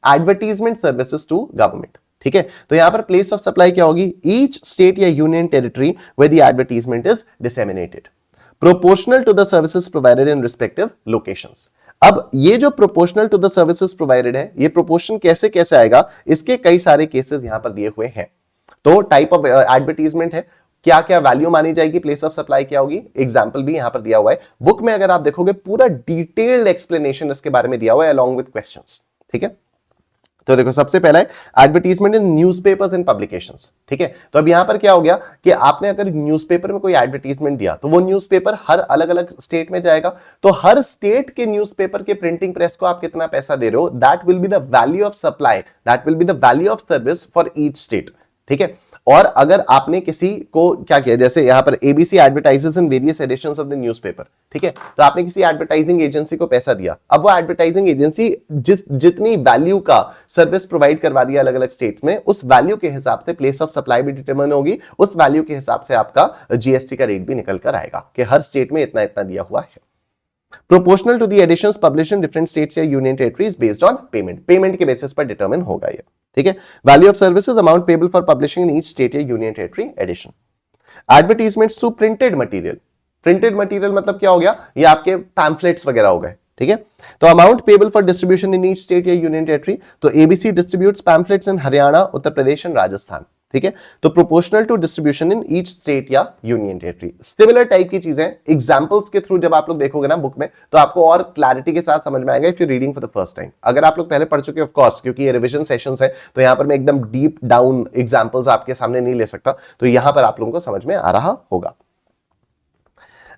advertisement services to government, ठीक है। तो यहां पर प्लेस ऑफ सप्लाई क्या होगी, ईच स्टेट या union territory where the advertisement is disseminated, proportional to the services provided in respective locations. अब ये जो proportional to the services provided है, ये प्रोपोर्शन कैसे कैसे आएगा, इसके कई सारे केसेस यहां पर दिए हुए हैं। तो टाइप ऑफ एडवर्टीजमेंट है, क्या क्या वैल्यू मानी जाएगी, प्लेस ऑफ सप्लाई क्या होगी, एग्जाम्पल भी यहां पर दिया हुआ है बुक में। अगर आप देखोगे पूरा डिटेल्ड एक्सप्लेनेशन इसके बारे में दिया हुआ है अलॉन्ग विद क्वेश्चंस, ठीक है। तो देखो सबसे पहला है advertisement in newspapers and publications, ठीक है। तो अब यहां पर क्या हो गया कि आपने अगर न्यूज़पेपर में कोई एडवर्टीजमेंट दिया तो वो न्यूज़पेपर हर अलग अलग स्टेट में जाएगा, तो हर स्टेट के न्यूज़पेपर के प्रिंटिंग प्रेस को आप कितना पैसा दे रहे हो, that will be the value of supply, that will be the value of service for each state, ठीक है। और अगर आपने किसी को क्या किया, जैसे यहां पर ABC advertises in various editions of the newspaper, ठीक है, तो आपने किसी एडवर्टाइजिंग एजेंसी को पैसा दिया, अब वो एडवर्टाइजिंग एजेंसी जितनी वैल्यू का सर्विस प्रोवाइड करवा दिया अलग अलग स्टेट्स में, उस वैल्यू के हिसाब से प्लेस ऑफ सप्लाई भी डिटरमाइन होगी, उस वैल्यू के हिसाब से आपका जीएसटी का रेट भी निकल कर आएगा कि हर स्टेट में इतना इतना दिया हुआ है। Proportional to the editions published in different states या union territories based on payment, payment के बेसिस पर डिटरमाइन होगा ये, ठीक है। Value of services amount payable for publishing in each state या union territory edition. Advertisements to printed material, printed material मतलब क्या हो गया, ये आपके पैम्फलेट्स वगैरह हो गए, ठीक है। तो amount payable for distribution in each state या यूनियन टेरिटरी, तो ABC distributes pamphlets in Haryana, Uttar Pradesh and Rajasthan, ठीक है। तो proportional to distribution in each state या यूनियन टेरिटरी, सिमिलर टाइप की चीजें एग्जांपल्स के थ्रू जब आप लोग देखोगे ना बुक में, तो आपको और क्लैरिटी के साथ समझ में आएगा if you reading for the first time. अगर आप लोग पहले पढ़ चुके ऑफ कोर्स, क्योंकि ये रिवीजन सेशंस है, तो यहां पर मैं एकदम डीप डाउन एग्जांपल्स आपके सामने नहीं ले सकता, तो यहां पर आप लोगों को समझ में आ रहा होगा।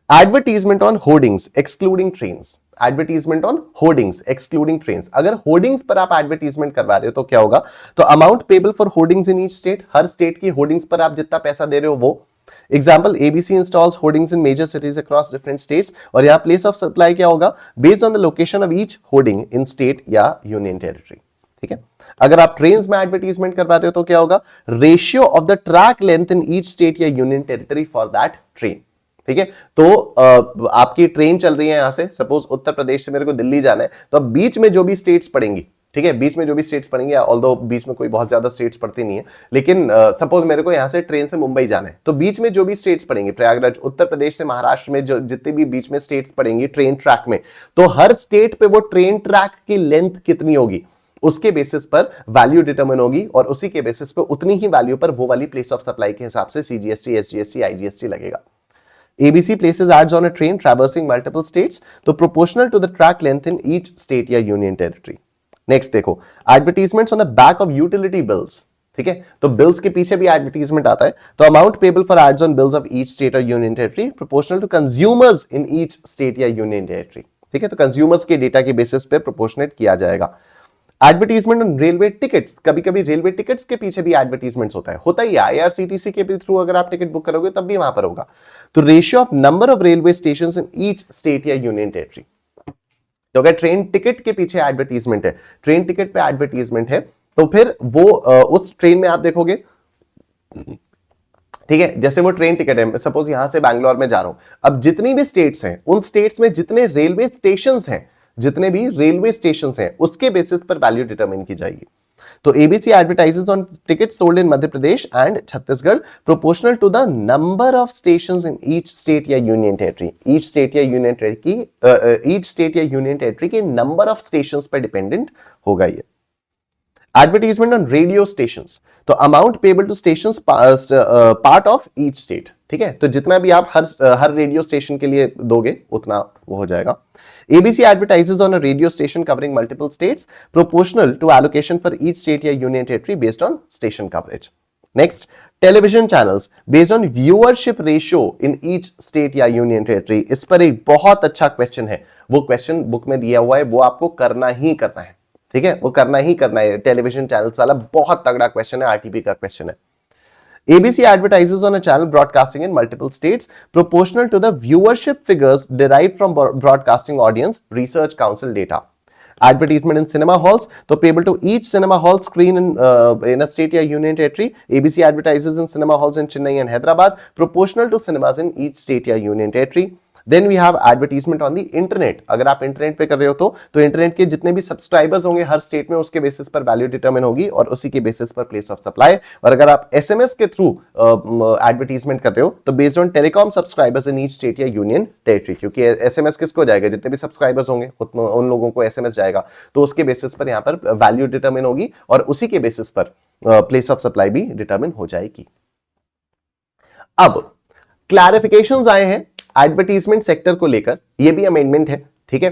Advertisement on hoardings excluding trains, advertisement on hoardings excluding trains, अगर होर्डिंग्स पर आप एडवर्टीजमेंट करवा रहे हो तो क्या होगा, तो amount payable for hoardings in each state, हर स्टेट की होर्डिंग्स पर आप जितना पैसा दे रहे हो वो। Example ABC installs hoardings in major cities across different states, और यहां प्लेस ऑफ सप्लाई क्या होगा, based on the location of each hoarding in state या यूनियन टेरिटरी, ठीक है। अगर आप ट्रेन्स में एडवर्टीजमेंट करवा रहे हो तो क्या होगा, ratio of the track length in each state या union territory for that train, ठीक है। तो आपकी ट्रेन चल रही है यहां से, सपोज उत्तर प्रदेश से मेरे को दिल्ली जाना है, तो अब बीच में जो भी स्टेट्स पड़ेंगी, ठीक है, बीच में जो भी स्टेट्स पड़ेंगे, ऑल्दो बीच में कोई बहुत ज्यादा स्टेट्स पड़ती नहीं है, लेकिन सपोज मेरे को यहां से ट्रेन से मुंबई जाना है, तो बीच में जो भी स्टेट्स पड़ेंगी, प्रयागराज, उत्तर प्रदेश से महाराष्ट्र में जो जितने भी बीच में स्टेट्स पड़ेंगी ट्रेन ट्रैक में, तो हर स्टेट पे वो ट्रेन ट्रैक की लेंथ कितनी होगी, उसके बेसिस पर वैल्यू डिटरमिन होगी, और उसी के बेसिस पर उतनी ही वैल्यू पर वो वाली प्लेस ऑफ सप्लाई के हिसाब से सीजीएसटी, एसजीएसटी, आईजीएसटी लगेगा। ABC places ads on a train traversing multiple states, तो proportional to the track length in each state या union territory. Next देखो, advertisements on the back of utility bills, ठीक है, तो बिल्स के पीछे भी एडवर्टीजमेंट आता है, तो amount payable for ads on bills of each state और union territory proportional to consumers in each state या यूनियन टेरिटरी, ठीक है। तो कंज्यूमर्स के डेटा के बेसिस पे प्रोपोर्शनेट किया जाएगा। एडवर्टीजमेंट ऑन रेलवे टिकट्स, कभी कभी रेलवे टिकट्स के पीछे भी एडवर्टीजमेंट होता ही आईआरसीटीसी के भी थ्रू अगर आप टिकट बुक करोगे तब भी वहां पर होगा। तो ratio of number of railway stations in each state या यूनियन टेरिटरी, तो अगर ट्रेन टिकट के पीछे एडवर्टीजमेंट है, ट्रेन टिकट पे एडवर्टीजमेंट है, तो फिर वो उस ट्रेन में आप देखोगे, ठीक है, जैसे वो ट्रेन टिकट है, सपोज यहां से बैंगलोर में जा रहा हूं, अब जितनी भी स्टेट्स हैं, उन स्टेट्स में जितने रेलवे स्टेशंस हैं, जितने भी रेलवे स्टेशंस हैं, उसके बेसिस पर वैल्यू डिटरमाइन की जाएगी। तो ABC advertises on tickets sold in Madhya Pradesh and Chhattisgarh proportional to the number of stations in each state या यूनियन टेरिटरी, ईच स्टेट या यूनियन टेरिटरी की ईच स्टेट या यूनियन टेरिटरी के नंबर ऑफ स्टेशंस पर dependent होगा ये। एडवर्टीजमेंट ऑन रेडियो स्टेशंस, तो amount payable to stations part of each state, ठीक है, तो जितना भी आप हर रेडियो स्टेशन के लिए दोगे उतना वो हो जाएगा। ABC advertises on a radio station covering multiple states proportional to allocation for each state या union territory based on station coverage. Next, television channels based on viewership ratio in each state या union territory. इस पर एक बहुत अच्छा question है, वो question book में दिया हुआ है, वो आपको करना ही करना है, ठीक है, वो करना ही करना है। टेलीविजन चैनल्स वाला बहुत तगड़ा क्वेश्चन है, आरटीपी का क्वेश्चन है। ABC advertises on a channel broadcasting in multiple states proportional to the viewership figures derived from broadcasting audience research council data. Advertisement in cinema halls, so payable to each cinema hall screen in a state or union territory. ABC advertises in cinema halls in Chennai and Hyderabad proportional to cinemas in each state or union territory. Then we have advertisement on the internet. अगर आप internet पे कर रहे हो तो internet के जितने भी सब्सक्राइबर्स होंगे हर स्टेट में, उसके बेसिस पर वैल्यू डिटरमिन होगी और उसी के बेसिस पर प्लेस ऑफ सप्लाई। और अगर आप एसएमएस के थ्रू एडवर्टीजमेंट कर रहे हो तो based on telecom subscribers in each state या यूनियन टेरिटरी, क्योंकि एसएमएस किसको जाएगा, जितने भी सब्सक्राइबर्स होंगे उन लोगों को एसएमएस जाएगा, तो उसके बेसिस पर यहाँ पर वैल्यू डिटरमिन होगी और उसी के बेसिस पर प्लेस ऑफ सप्लाई भी डिटरमिन हो जाएगी। अब क्लैरिफिकेशंस आए हैं एडवर्टीजमेंट सेक्टर को लेकर, ये भी अमेंडमेंट है, ठीक है।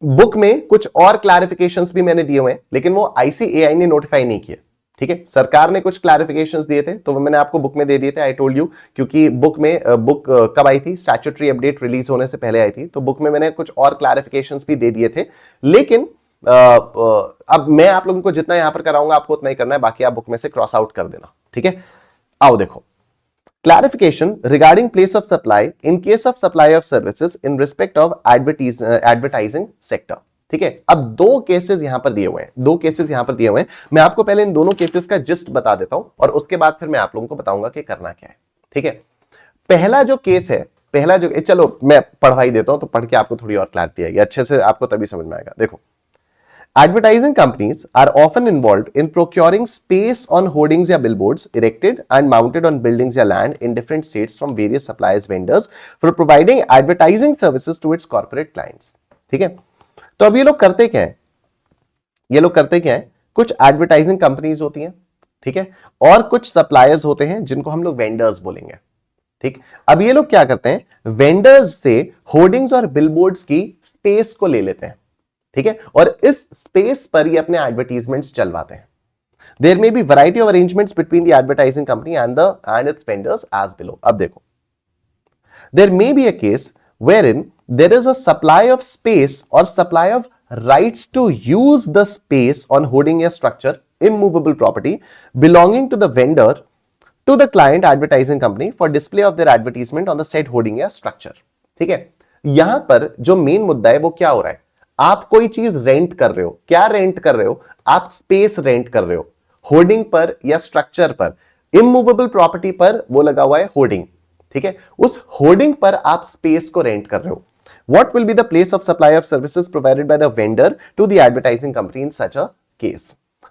बुक में कुछ और क्लैरिफिकेशंस भी मैंने दिए हुए हैं, लेकिन वो आईसीएआई ने नोटिफाई नहीं किया। ठीक है, सरकार ने कुछ क्लैरिफिकेशंस दिए थे तो वो मैंने आपको बुक में दे दिए थे, आई टोल्ड यू, क्योंकि बुक कब आई थी, स्टैट्यूटरी अपडेट रिलीज होने से पहले आई थी, तो बुक में मैंने कुछ और क्लैरिफिकेशंस भी दे दिए थे। लेकिन अब मैं आप लोगों को जितना यहां पर कराऊंगा आपको उतना ही करना है, बाकी आप बुक में से क्रॉस आउट कर देना। ठीक है, आओ देखो, clarification regarding place of supply in case of supply of services in respect of advertising sector। ठीक है, अब दो केसेस यहां पर दिए हुए हैं, दो केसेस यहां पर दिए हुए हैं। मैं आपको पहले इन दोनों केसेस का जस्ट बता देता हूं और उसके बाद फिर मैं आप लोगों को बताऊंगा कि करना क्या है। ठीक है, पहला जो केस है, पहला जो, चलो मैं पढ़वाई देता हूं तो पढ़ के आपको थोड़ी और क्लैरिटी आएगी, अच्छे से आपको तभी समझ में आएगा। देखो, advertising companies are often involved in procuring space on hoardings या billboards erected and mounted on buildings या land in different states from various suppliers vendors for providing advertising services to its corporate clients। ठीक है, तो अब ये लोग करते क्या है, ये लोग करते क्या है, कुछ एडवर्टाइजिंग कंपनीज होती हैं, ठीक है, और कुछ सप्लायर्स होते हैं जिनको हम लोग वेंडर्स बोलेंगे। ठीक, अब ये लोग क्या करते हैं, वेंडर्स से होर्डिंग्स और बिलबोर्ड्स की स्पेस को ले लेते हैं। ठीक है, और इस स्पेस पर ये अपने एडवर्टीजमेंट्स चलवाते हैं। There may be variety of arrangements between the advertising company and its vendors as below. अब देखो, there may be a case wherein there is a supply of space or supply of rights to use the space on hoarding a structure, immovable property belonging to the vendor to the client advertising company for display of their advertisement on the said hoarding या structure। ठीक है, यहां पर जो main मुद्दा है वो क्या हो रहा है, आप कोई चीज रेंट कर रहे हो, क्या रेंट कर रहे हो, आप स्पेस रेंट कर रहे हो, होर्डिंग पर या स्ट्रक्चर पर, इमूवेबल प्रॉपर्टी पर वो लगा हुआ है होर्डिंग। ठीक है, उस होर्डिंग पर आप स्पेस को रेंट कर रहे हो। What will be the place of supply of services provided by the vendor to the advertising company in such a case?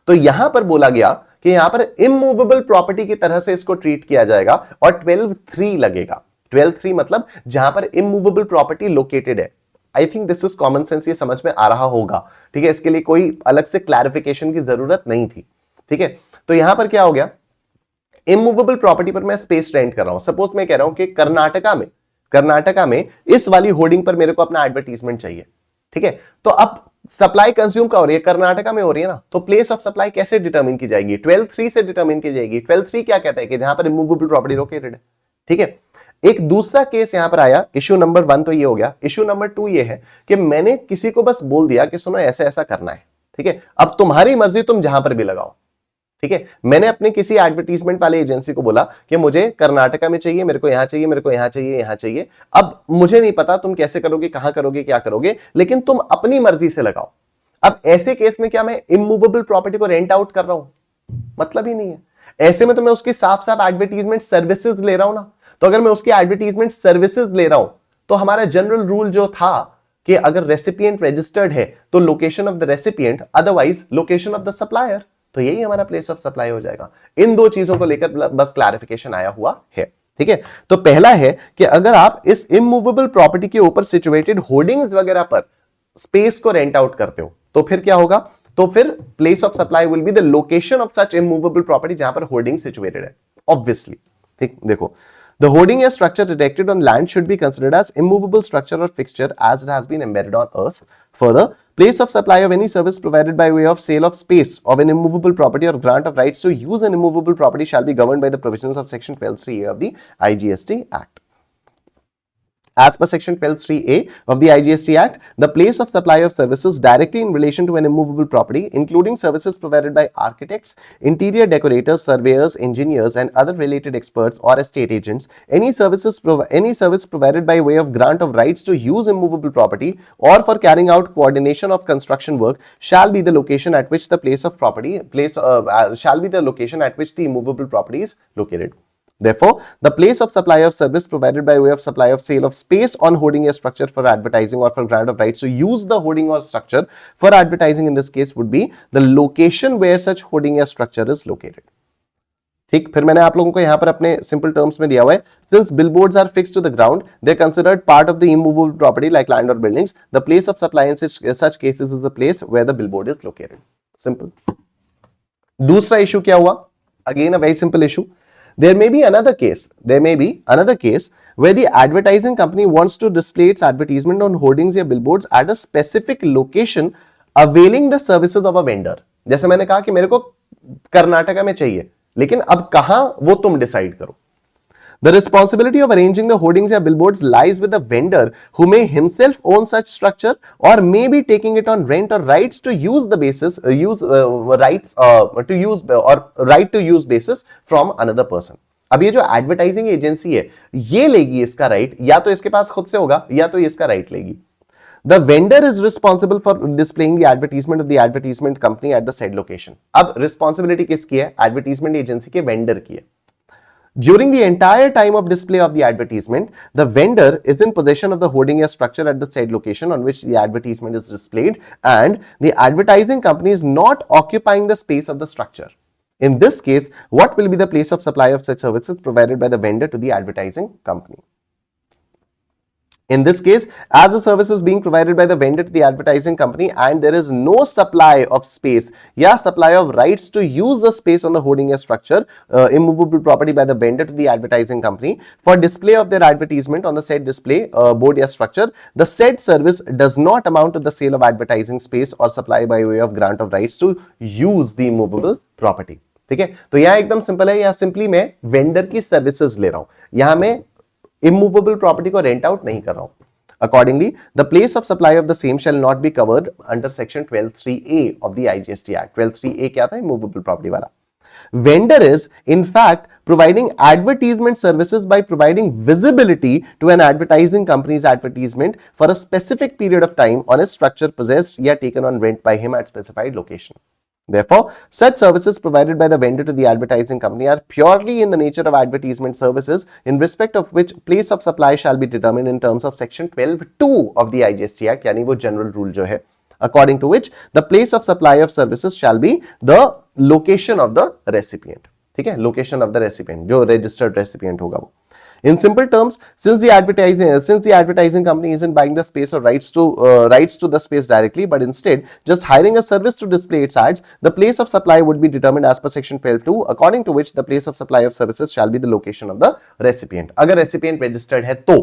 तो यहां पर बोला गया कि यहां पर इमूवेबल प्रॉपर्टी की तरह से इसको ट्रीट किया जाएगा और 12(3) लगेगा। 12(3) मतलब जहां पर इमूवेबल प्रॉपर्टी लोकेटेड है। I think this is common sense, ये समझ में आ रहा होगा। ठीक है, इसके लिए कोई अलग से क्लैरिफिकेशन की जरूरत नहीं थी। ठीक है, तो यहां पर क्या हो गया, इमूवेबल प्रॉपर्टी पर मैं स्पेस रेंट कर रहा हूं। सपोज मैं कह रहा हूं कि कर्नाटका में इस वाली होर्डिंग पर मेरे को अपना एडवर्टीजमेंट चाहिए। ठीक है, तो अब सप्लाई कंज्यूम का हो रही है, कर्नाटका में हो रही है ना, तो प्लेस ऑफ सप्लाई कैसे डिटरमिन की जाएगी, 12(3) से डिटरमिन की जाएगी। 12(3) क्या कहता है कि जहां पर इमूवेबल प्रॉपर्टी लोकेटेड है। ठीक है, एक दूसरा केस यहां पर आया, इश्यू नंबर 1 तो ये हो गया। इश्यू नंबर 2 ये है कि मैंने किसी को बस बोल दिया कि सुनो ऐसा ऐसा करना है। ठीक है, अब तुम्हारी मर्जी, तुम जहां पर भी लगाओ। ठीक है, मैंने अपने किसी एडवर्टीजमेंट वाले एजेंसी को बोला कि मुझे कर्नाटका में चाहिए, मेरे को यहां चाहिए, मेरे को यहां चाहिए, यहां चाहिए। अब मुझे नहीं पता तुम कैसे करोगे, कहां करोगे, क्या करोगे, लेकिन तुम अपनी मर्जी से लगाओ। अब ऐसे केस में क्या मैं इमूवेबल प्रॉपर्टी को रेंट आउट कर रहा हूं, मतलब ही नहीं है। ऐसे में तो मैं उसकी साफ साफ एडवर्टीजमेंट सर्विसेज ले रहा हूं ना। तो अगर मैं उसकी एडवर्टीजमेंट सर्विसेज ले रहा हूं तो हमारा जनरल रूल जो था कि अगर रेसिपिएंट रजिस्टर्ड है तो location of the recipient, otherwise location of the supplier, तो यही हमारा प्लेस ऑफ सप्लाई हो जाएगा। इन दो चीजों को लेकर बस क्लैरिफिकेशन आया हुआ है। ठीक है, तो पहला है कि अगर आप इस इमूवेबल प्रॉपर्टी के ऊपर सिचुएटेड होर्डिंग्स वगैरह पर स्पेस को रेंट आउट करते हो तो फिर क्या होगा, तो फिर place of supply will be the location of such immovable property जहां पर होर्डिंग सिचुएटेड है, ऑब्वियसली। ठीक, देखो, the hoarding or structure erected on land should be considered as immovable structure or fixture as it has been embedded on earth. Further, place of supply of any service provided by way of sale of space of an immovable property or grant of rights to use an immovable property shall be governed by the provisions of section 12(3)(a) of the IGST Act. As per section 12(3)(a) of the IGST Act, the place of supply of services directly in relation to an immovable property, including services provided by architects, interior decorators, surveyors, engineers, and other related experts or estate agents, any service provided by way of grant of rights to use immovable property or for carrying out coordination of construction work shall be the location at which the shall be the location at which the immovable property is located. Therefore, the place of supply of service provided by way of supply of sale of space on hoarding a structure for advertising or for grant of rights to use the hoarding or structure for advertising in this case would be the location where such hoarding or structure is located. ठीक, फिर मैंने आप लोगों को यहां पर अपने simple terms में दिया हुआ है, since billboards are fixed to the ground, they are considered part of the immovable property like land or buildings. The place of supply in such cases is the place where the billboard is located. Simple. दूसरा issue क्या हुआ, again a very simple issue, There may be another case where the advertising company wants to display its advertisement on hoardings या billboards at a specific location availing the services of a vendor. जैसे मैंने कहा कि मेरे को कर्नाटका में चाहिए, लेकिन अब कहां वो तुम डिसाइड करो. The responsibility of arranging the hoardings or billboards lies with the vendor who may himself own such structure or may be taking it on rent or rights to use the basis right to use basis from another person. अब ये जो advertising agency है ये लेगी इसका right, या तो इसके पास खुद से होगा या तो इसका राइट लेगी. The vendor is responsible for displaying the advertisement of the advertisement company at the said location. अब responsibility किसकी है? एडवर्टाइजमेंट एजेंसी के वेंडर की है. During the entire time of display of the advertisement, the vendor is in possession of the hoarding or structure at the said location on which the advertisement is displayed, and the advertising company is not occupying the space of the structure. In this case, what will be the place of supply of such services provided by the vendor to the advertising company? In this case, as the service is being provided by the vendor to the advertising company and there is no supply of space, supply of rights to use the space on the hoarding structure, immovable property by the vendor to the advertising company for display of their advertisement on the said display board structure, the said service does not amount to the sale of advertising space or supply by way of grant of rights to use the immovable property. ठीक है, तो यहां एकदम simple है, यहां simply मैं vendor की services ले रहा हूं, यहां मैं immovable property को रेंट आउट नहीं कर रहा हूं. Accordingly, the place of supply of the same shall not be covered under section 12(3)(a) of the IGST Act. 12(3)(a) क्या था? Immovable property वाला. Vendor is in fact providing advertisement services by providing visibility to an advertising company's advertisement for a specific period of time on a structure possessed या taken on rent by him at specified location. Therefore, such services provided by the vendor to the advertising company are purely in the nature of advertisement services, in respect of which place of supply shall be determined in terms of section 12(2) of the IGST Act, यानी वो general rule जो है, according to which the place of supply of services shall be the location of the recipient. ठीक है, location of the recipient, जो registered recipient होगा वो. In simple terms, since the advertising company isn't buying the space or rights to the space directly, but instead just hiring a service to display its ads, the place of supply would be determined as per section 12(2), according to which the place of supply of services shall be the location of the recipient. अगर recipient registered है तो,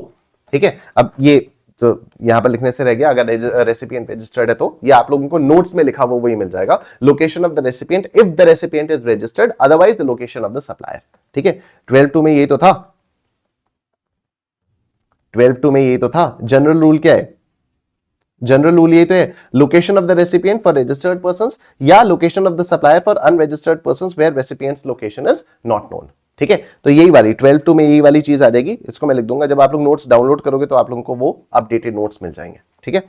ठीक है, अब ये तो यहां पर लिखने से रह गया, अगर रेसिपिएंट रजिस्टर्ड है तो ये आप लोगों को नोट्स में लिखा हुआ वही मिल जाएगा. Location of the recipient if the recipient is registered, otherwise the location of the supplier. ठीक है, 12(2) में यही तो था, 12(2) में यही तो था. जनरल रूल क्या है? जनरल रूल ये तो है, location of the recipient for registered persons या location of the supplier for unregistered persons where recipient's location is not known. ठीक है, तो यही वाली 12(2) में यही वाली चीज आ जाएगी. इसको मैं लिख दूंगा, जब आप लोग नोट्स डाउनलोड करोगे तो आप लोगों को वो अपडेटेड नोट्स मिल जाएंगे. ठीक है,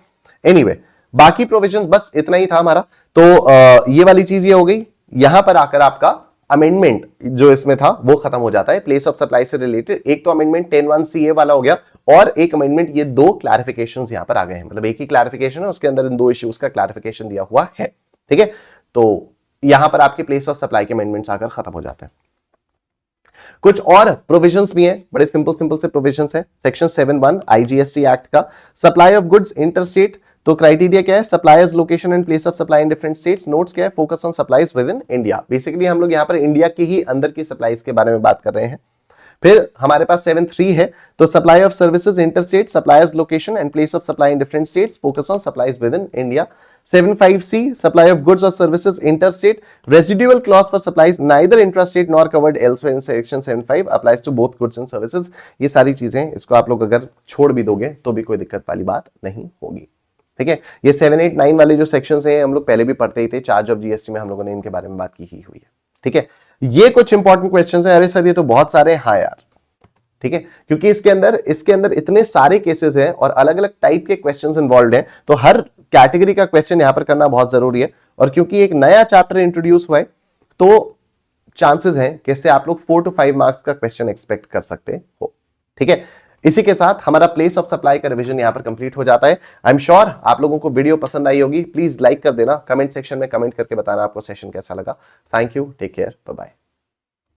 एनीवे बाकी प्रोविजंस बस इतना ही था हमारा. तो ये वाली चीज ये हो गई. यहां पर आकर आपका अमेंडमेंट जो इसमें था वो खत्म हो जाता है प्लेस ऑफ सप्लाई से रिलेटेड. एक तो अमेंडमेंट 10(1)(ca) वाला हो गया और एक अमेंडमेंट, ये दो क्लैरिफिकेशंस यहां पर आ गए हैं. मतलब एक ही क्लैरिफिकेशन है, उसके अंदर इन दो इश्यूज का क्लैरिफिकेशन दिया हुआ है. ठीक है, तो यहां पर आपके प्लेस ऑफ सप्लाई के अमेंडमेंट्स आकर खत्म हो जाते हैं. कुछ और प्रोविजंस भी हैं, बड़े सिंपल से प्रोविजंस हैं. सेक्शन 7(1) IGST एक्ट का सप्लाई ऑफ गुड्स इंटरस्टेट. तो क्राइटेरिया क्या है? Suppliers location and place of supply in different states. Notes क्या है? Focus on supplies within India. Basically हम लोग यहां पर इंडिया के ही अंदर की सप्लाईज के बारे में बात कर रहे हैं. फिर हमारे पास 7(3) है, तो supply of services interstate, supplier's location and place of supply in different states, focus on supplies within India. 7(5)(c) supply of goods और services interstate, residual clause for supplies neither intrastate nor covered elsewhere in section 7(5) applies to both goods and services. ये सारी चीजें, इसको आप लोग अगर छोड़ भी दोगे तो भी कोई दिक्कत वाली बात नहीं होगी. ठीक है, ये 7, 8, 9 वाले जो सेक्शंस हैं हम लोग पहले भी पढ़ते ही थे. चार्ज ऑफ जीएसटी में हम लोगों ने इनके बारे में बात की ही हुई है. ठीक है, ये कुछ इंपॉर्टेंट क्वेश्चंस हैं. अरे सर ये तो बहुत सारे. हाँ यार, ठीक है, क्योंकि इसके अंदर इतने सारे केसेस हैं और अलग अलग टाइप के क्वेश्चंस इन्वॉल्व हैं, तो हर कैटेगरी का क्वेश्चन यहां पर करना बहुत जरूरी है. और क्योंकि एक नया चैप्टर इंट्रोड्यूस हुआ है तो चांसेस हैं कि इससे आप लोग 4 to 5 मार्क्स का क्वेश्चन एक्सपेक्ट कर सकते हो. ठीक है, इसी के साथ हमारा प्लेस ऑफ सप्लाई का रिवीजन यहां पर कंप्लीट हो जाता है. आई एम श्योर आप लोगों को वीडियो पसंद आई होगी. प्लीज लाइक कर देना, कमेंट सेक्शन में कमेंट करके बताना आपको सेशन कैसा लगा. Thank you, take care, bye bye.